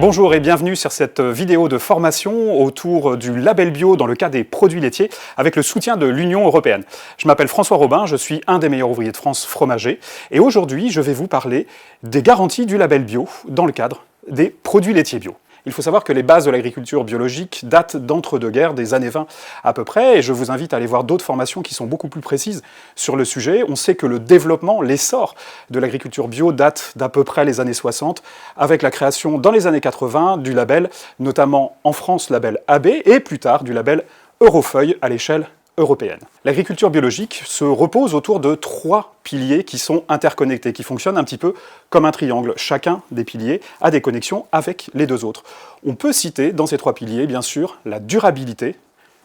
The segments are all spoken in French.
Bonjour et bienvenue sur cette vidéo de formation autour du label bio dans le cas des produits laitiers avec le soutien de l'Union européenne. Je m'appelle François Robin, je suis un des meilleurs ouvriers de France fromager et aujourd'hui je vais vous parler des garanties du label bio dans le cadre des produits laitiers bio. Il faut savoir que les bases de l'agriculture biologique datent d'entre-deux-guerres, des années 20 à peu près, et je vous invite à aller voir d'autres formations qui sont beaucoup plus précises sur le sujet. On sait que le développement, l'essor de l'agriculture bio date d'à peu près les années 60, avec la création dans les années 80 du label, notamment en France, label AB, et plus tard du label Eurofeuille à l'échelle européenne. L'agriculture biologique se repose autour de trois piliers qui sont interconnectés, qui fonctionnent un petit peu comme un triangle. Chacun des piliers a des connexions avec les deux autres. On peut citer dans ces trois piliers, bien sûr, la durabilité,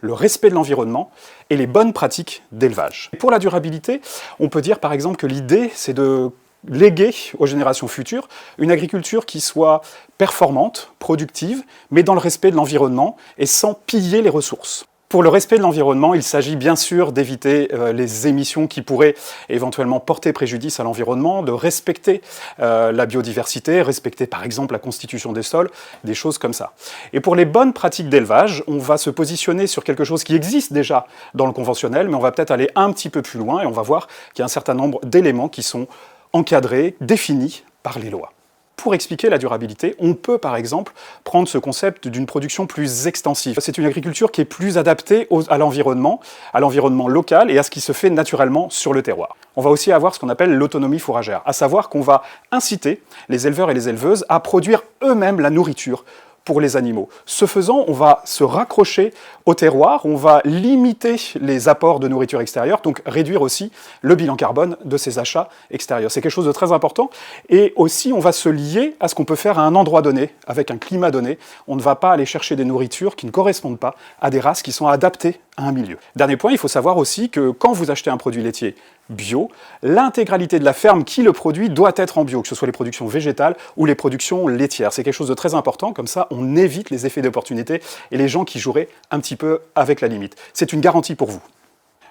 le respect de l'environnement et les bonnes pratiques d'élevage. Pour la durabilité, on peut dire par exemple que l'idée, c'est de léguer aux générations futures une agriculture qui soit performante, productive, mais dans le respect de l'environnement et sans piller les ressources. Pour le respect de l'environnement, il s'agit bien sûr d'éviter les émissions qui pourraient éventuellement porter préjudice à l'environnement, de respecter la biodiversité, respecter par exemple la constitution des sols, des choses comme ça. Et pour les bonnes pratiques d'élevage, on va se positionner sur quelque chose qui existe déjà dans le conventionnel, mais on va peut-être aller un petit peu plus loin et on va voir qu'il y a un certain nombre d'éléments qui sont encadrés, définis par les lois. Pour expliquer la durabilité, on peut par exemple prendre ce concept d'une production plus extensive. C'est une agriculture qui est plus adaptée à l'environnement local et à ce qui se fait naturellement sur le terroir. On va aussi avoir ce qu'on appelle l'autonomie fourragère, à savoir qu'on va inciter les éleveurs et les éleveuses à produire eux-mêmes la nourriture pour les animaux. Ce faisant, on va se raccrocher au terroir, on va limiter les apports de nourriture extérieure, donc réduire aussi le bilan carbone de ces achats extérieurs. C'est quelque chose de très important, et aussi on va se lier à ce qu'on peut faire à un endroit donné, avec un climat donné. On ne va pas aller chercher des nourritures qui ne correspondent pas à des races qui sont adaptées à un milieu. Dernier point, il faut savoir aussi que quand vous achetez un produit laitier bio, l'intégralité de la ferme qui le produit doit être en bio, que ce soit les productions végétales ou les productions laitières. C'est quelque chose de très important, comme ça on évite les effets d'opportunité et les gens qui joueraient un petit peu avec la limite. C'est une garantie pour vous.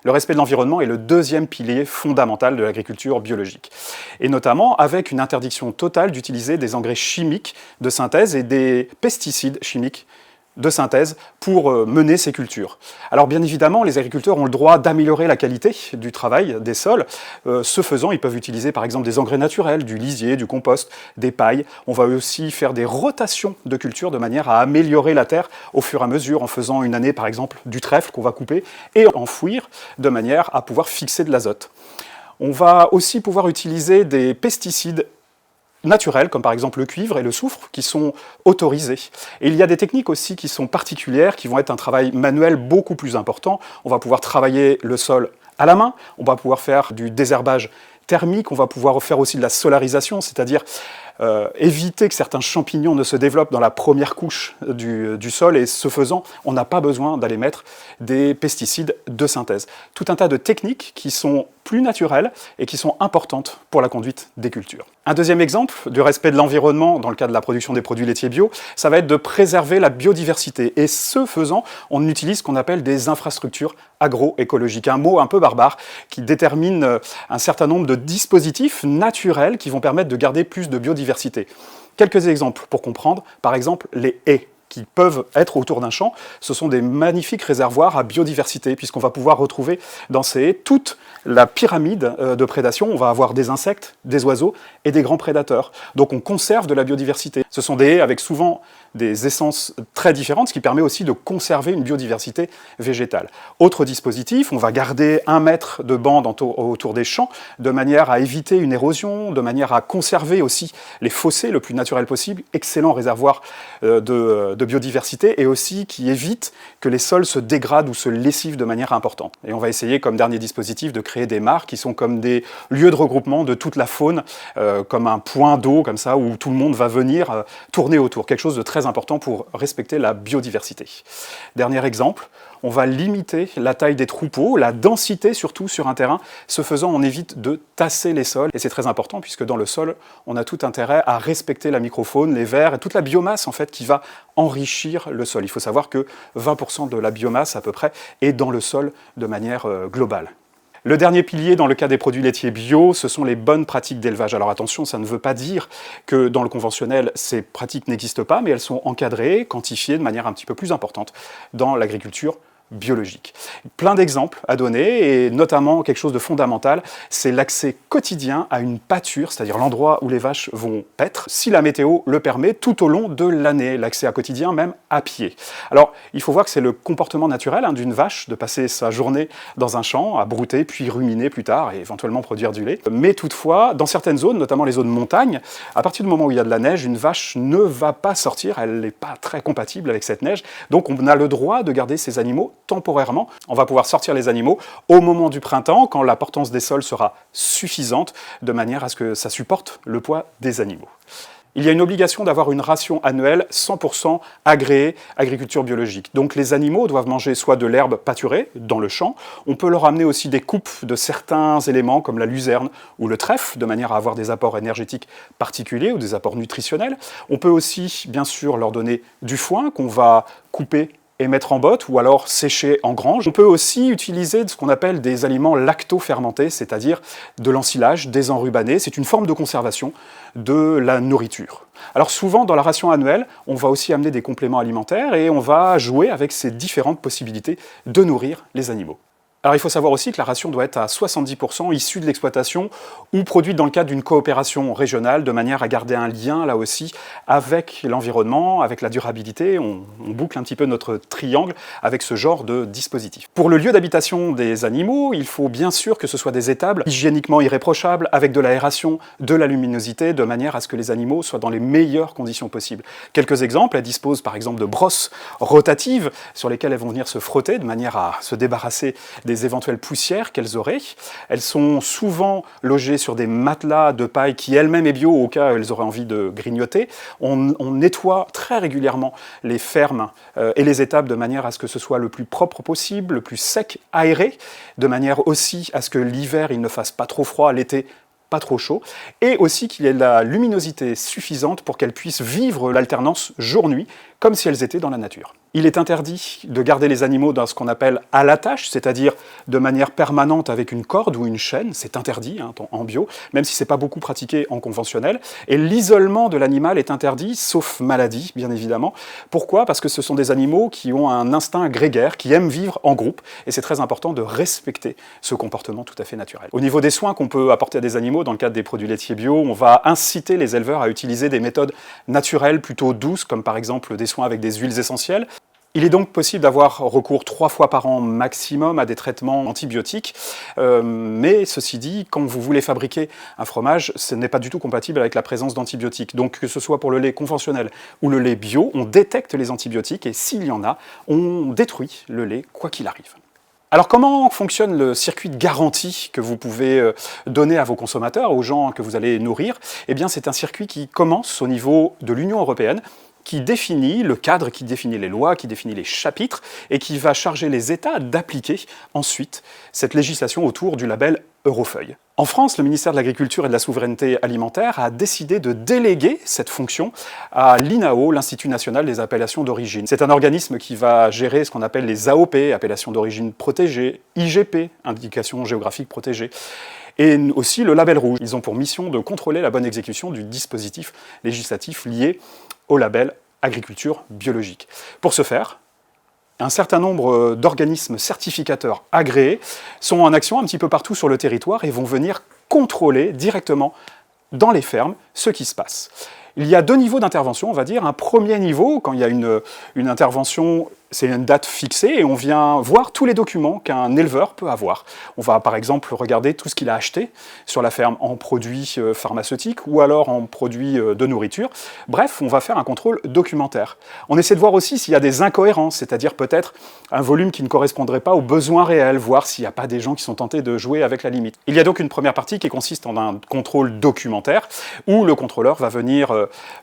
Le respect de l'environnement est le deuxième pilier fondamental de l'agriculture biologique. Et notamment avec une interdiction totale d'utiliser des engrais chimiques de synthèse et des pesticides chimiques de synthèse pour mener ces cultures. Alors bien évidemment, les agriculteurs ont le droit d'améliorer la qualité du travail des sols. Ce faisant, ils peuvent utiliser par exemple des engrais naturels, du lisier, du compost, des pailles. On va aussi faire des rotations de cultures de manière à améliorer la terre au fur et à mesure en faisant une année par exemple du trèfle qu'on va couper et enfouir de manière à pouvoir fixer de l'azote. On va aussi pouvoir utiliser des pesticides naturels, comme par exemple le cuivre et le soufre, qui sont autorisés. Et il y a des techniques aussi qui sont particulières, qui vont être un travail manuel beaucoup plus important. On va pouvoir travailler le sol à la main, on va pouvoir faire du désherbage thermique, on va pouvoir faire aussi de la solarisation, c'est-à-dire éviter que certains champignons ne se développent dans la première couche du sol, et ce faisant, on n'a pas besoin d'aller mettre des pesticides de synthèse. Tout un tas de techniques qui sont plus naturelles et qui sont importantes pour la conduite des cultures. Un deuxième exemple du respect de l'environnement dans le cadre de la production des produits laitiers bio, ça va être de préserver la biodiversité. Et ce faisant, on utilise ce qu'on appelle des infrastructures agroécologiques, un mot un peu barbare qui détermine un certain nombre de dispositifs naturels qui vont permettre de garder plus de biodiversité. Quelques exemples pour comprendre, par exemple les haies qui peuvent être autour d'un champ, ce sont des magnifiques réservoirs à biodiversité, puisqu'on va pouvoir retrouver dans ces haies toute la pyramide de prédation. On va avoir des insectes, des oiseaux et des grands prédateurs. Donc on conserve de la biodiversité. Ce sont des haies avec souvent des essences très différentes, ce qui permet aussi de conserver une biodiversité végétale. Autre dispositif, on va garder 1 mètre de bande autour des champs, de manière à éviter une érosion, de manière à conserver aussi les fossés le plus naturel possible, excellent réservoir de biodiversité, et aussi qui évite que les sols se dégradent ou se lessivent de manière importante. Et on va essayer comme dernier dispositif de créer des mares qui sont comme des lieux de regroupement de toute la faune, comme un point d'eau comme ça où tout le monde va venir tourner autour, quelque chose de très important pour respecter la biodiversité. Dernier exemple, on va limiter la taille des troupeaux, la densité surtout sur un terrain. Ce faisant, on évite de tasser les sols. Et c'est très important puisque dans le sol, on a tout intérêt à respecter la microfaune, les vers et toute la biomasse en fait qui va enrichir le sol. Il faut savoir que 20% de la biomasse à peu près est dans le sol de manière globale. Le dernier pilier dans le cas des produits laitiers bio, ce sont les bonnes pratiques d'élevage. Alors attention, ça ne veut pas dire que dans le conventionnel, ces pratiques n'existent pas, mais elles sont encadrées, quantifiées de manière un petit peu plus importante dans l'agriculture biologique. Plein d'exemples à donner, et notamment quelque chose de fondamental, c'est l'accès quotidien à une pâture, c'est-à-dire l'endroit où les vaches vont paître, si la météo le permet, tout au long de l'année, l'accès à quotidien même à pied. Alors, il faut voir que c'est le comportement naturel d'une vache de passer sa journée dans un champ, à brouter, puis ruminer plus tard, et éventuellement produire du lait. Mais toutefois, dans certaines zones, notamment les zones montagne, à partir du moment où il y a de la neige, une vache ne va pas sortir, elle n'est pas très compatible avec cette neige, donc on a le droit de garder ces animaux temporairement. On va pouvoir sortir les animaux au moment du printemps, quand la portance des sols sera suffisante, de manière à ce que ça supporte le poids des animaux. Il y a une obligation d'avoir une ration annuelle 100% agréée agriculture biologique. Donc les animaux doivent manger soit de l'herbe pâturée dans le champ, on peut leur amener aussi des coupes de certains éléments comme la luzerne ou le trèfle, de manière à avoir des apports énergétiques particuliers ou des apports nutritionnels. On peut aussi, bien sûr, leur donner du foin qu'on va couper et mettre en botte, ou alors sécher en grange. On peut aussi utiliser ce qu'on appelle des aliments lacto-fermentés, c'est-à-dire de l'ensilage désenrubanné. C'est une forme de conservation de la nourriture. Alors souvent, dans la ration annuelle, on va aussi amener des compléments alimentaires et on va jouer avec ces différentes possibilités de nourrir les animaux. Alors il faut savoir aussi que la ration doit être à 70% issue de l'exploitation ou produite dans le cadre d'une coopération régionale, de manière à garder un lien, là aussi, avec l'environnement, avec la durabilité. On boucle un petit peu notre triangle avec ce genre de dispositif. Pour le lieu d'habitation des animaux, il faut bien sûr que ce soit des étables hygiéniquement irréprochables, avec de l'aération, de la luminosité, de manière à ce que les animaux soient dans les meilleures conditions possibles. Quelques exemples, elles disposent par exemple de brosses rotatives sur lesquelles elles vont venir se frotter, de manière à se débarrasser des éventuelles poussières qu'elles auraient. Elles sont souvent logées sur des matelas de paille qui elle-même est bio au cas où elles auraient envie de grignoter. On nettoie très régulièrement les fermes et les étables de manière à ce que ce soit le plus propre possible, le plus sec, aéré, de manière aussi à ce que l'hiver il ne fasse pas trop froid, l'été pas trop chaud, et aussi qu'il y ait la luminosité suffisante pour qu'elles puissent vivre l'alternance jour-nuit, comme si elles étaient dans la nature. Il est interdit de garder les animaux dans ce qu'on appelle à l'attache, c'est-à-dire de manière permanente avec une corde ou une chaîne, c'est interdit en bio, même si c'est pas beaucoup pratiqué en conventionnel, et l'isolement de l'animal est interdit, sauf maladie, bien évidemment. Pourquoi? Parce que ce sont des animaux qui ont un instinct grégaire, qui aiment vivre en groupe, et c'est très important de respecter ce comportement tout à fait naturel. Au niveau des soins qu'on peut apporter à des animaux, dans le cadre des produits laitiers bio, on va inciter les éleveurs à utiliser des méthodes naturelles plutôt douces, comme par exemple des soins avec des huiles essentielles. Il est donc possible d'avoir recours 3 fois par an maximum à des traitements antibiotiques, mais ceci dit, quand vous voulez fabriquer un fromage, ce n'est pas du tout compatible avec la présence d'antibiotiques. Donc que ce soit pour le lait conventionnel ou le lait bio, on détecte les antibiotiques et s'il y en a, on détruit le lait quoi qu'il arrive. Alors comment fonctionne le circuit de garantie que vous pouvez donner à vos consommateurs, aux gens que vous allez nourrir? Eh bien c'est un circuit qui commence au niveau de l'Union européenne, qui définit le cadre, qui définit les lois, qui définit les chapitres, et qui va charger les États d'appliquer ensuite cette législation autour du label Eurofeuille. En France, le ministère de l'Agriculture et de la Souveraineté Alimentaire a décidé de déléguer cette fonction à l'INAO, l'Institut National des Appellations d'Origine. C'est un organisme qui va gérer ce qu'on appelle les AOP, appellations d'origine protégée, IGP, indication géographique protégée, et aussi le label rouge. Ils ont pour mission de contrôler la bonne exécution du dispositif législatif lié au label agriculture biologique. Pour ce faire, un certain nombre d'organismes certificateurs agréés sont en action un petit peu partout sur le territoire et vont venir contrôler directement dans les fermes ce qui se passe. Il y a 2 niveaux d'intervention, on va dire. Un premier niveau, quand il y a une intervention, c'est une date fixée et on vient voir tous les documents qu'un éleveur peut avoir. On va par exemple regarder tout ce qu'il a acheté sur la ferme en produits pharmaceutiques ou alors en produits de nourriture. Bref, on va faire un contrôle documentaire. On essaie de voir aussi s'il y a des incohérences, c'est-à-dire peut-être un volume qui ne correspondrait pas aux besoins réels, voir s'il n'y a pas des gens qui sont tentés de jouer avec la limite. Il y a donc une première partie qui consiste en un contrôle documentaire où le contrôleur va venir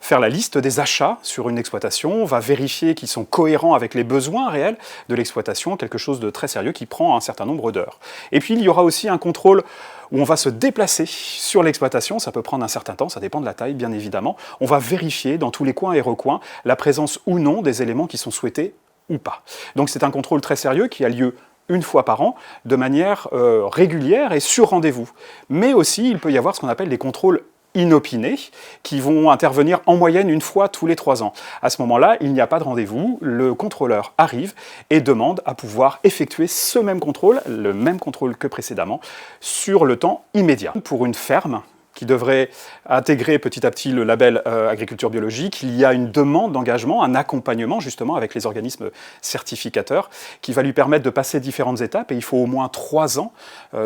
faire la liste des achats sur une exploitation, va vérifier qu'ils sont cohérents avec les besoins réels de l'exploitation, quelque chose de très sérieux qui prend un certain nombre d'heures. Et puis il y aura aussi un contrôle où on va se déplacer sur l'exploitation, ça peut prendre un certain temps, ça dépend de la taille bien évidemment. On va vérifier dans tous les coins et recoins la présence ou non des éléments qui sont souhaités ou pas. Donc c'est un contrôle très sérieux qui a lieu une fois par an, de manière régulière et sur rendez-vous. Mais aussi, il peut y avoir ce qu'on appelle des contrôles inopinés, qui vont intervenir en moyenne une fois tous les 3 ans. À ce moment-là, il n'y a pas de rendez-vous, le contrôleur arrive et demande à pouvoir effectuer ce même contrôle, le même contrôle que précédemment, sur le temps immédiat. Pour une ferme qui devrait intégrer petit à petit le label agriculture biologique, il y a une demande d'engagement, un accompagnement justement avec les organismes certificateurs qui va lui permettre de passer différentes étapes, et il faut au moins 3 ans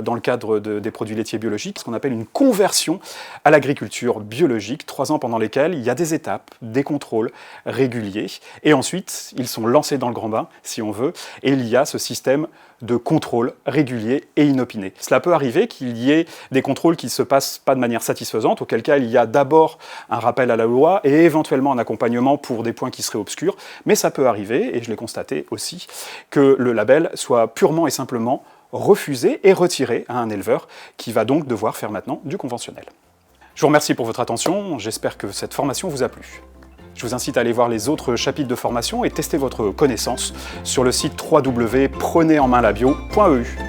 dans le cadre des produits laitiers biologiques, ce qu'on appelle une conversion à l'agriculture biologique, 3 ans pendant lesquels il y a des étapes, des contrôles réguliers, et ensuite ils sont lancés dans le grand bain, si on veut, et il y a ce système de contrôle régulier et inopiné. Cela peut arriver qu'il y ait des contrôles qui ne se passent pas de manière satisfaisante, auquel cas il y a d'abord un rappel à la loi et éventuellement un accompagnement pour des points qui seraient obscurs, mais ça peut arriver, et je l'ai constaté aussi, que le label soit purement et simplement refusé et retiré à un éleveur qui va donc devoir faire maintenant du conventionnel. Je vous remercie pour votre attention, j'espère que cette formation vous a plu. Je vous incite à aller voir les autres chapitres de formation et tester votre connaissance sur le site www.prenezenmainlabio.eu.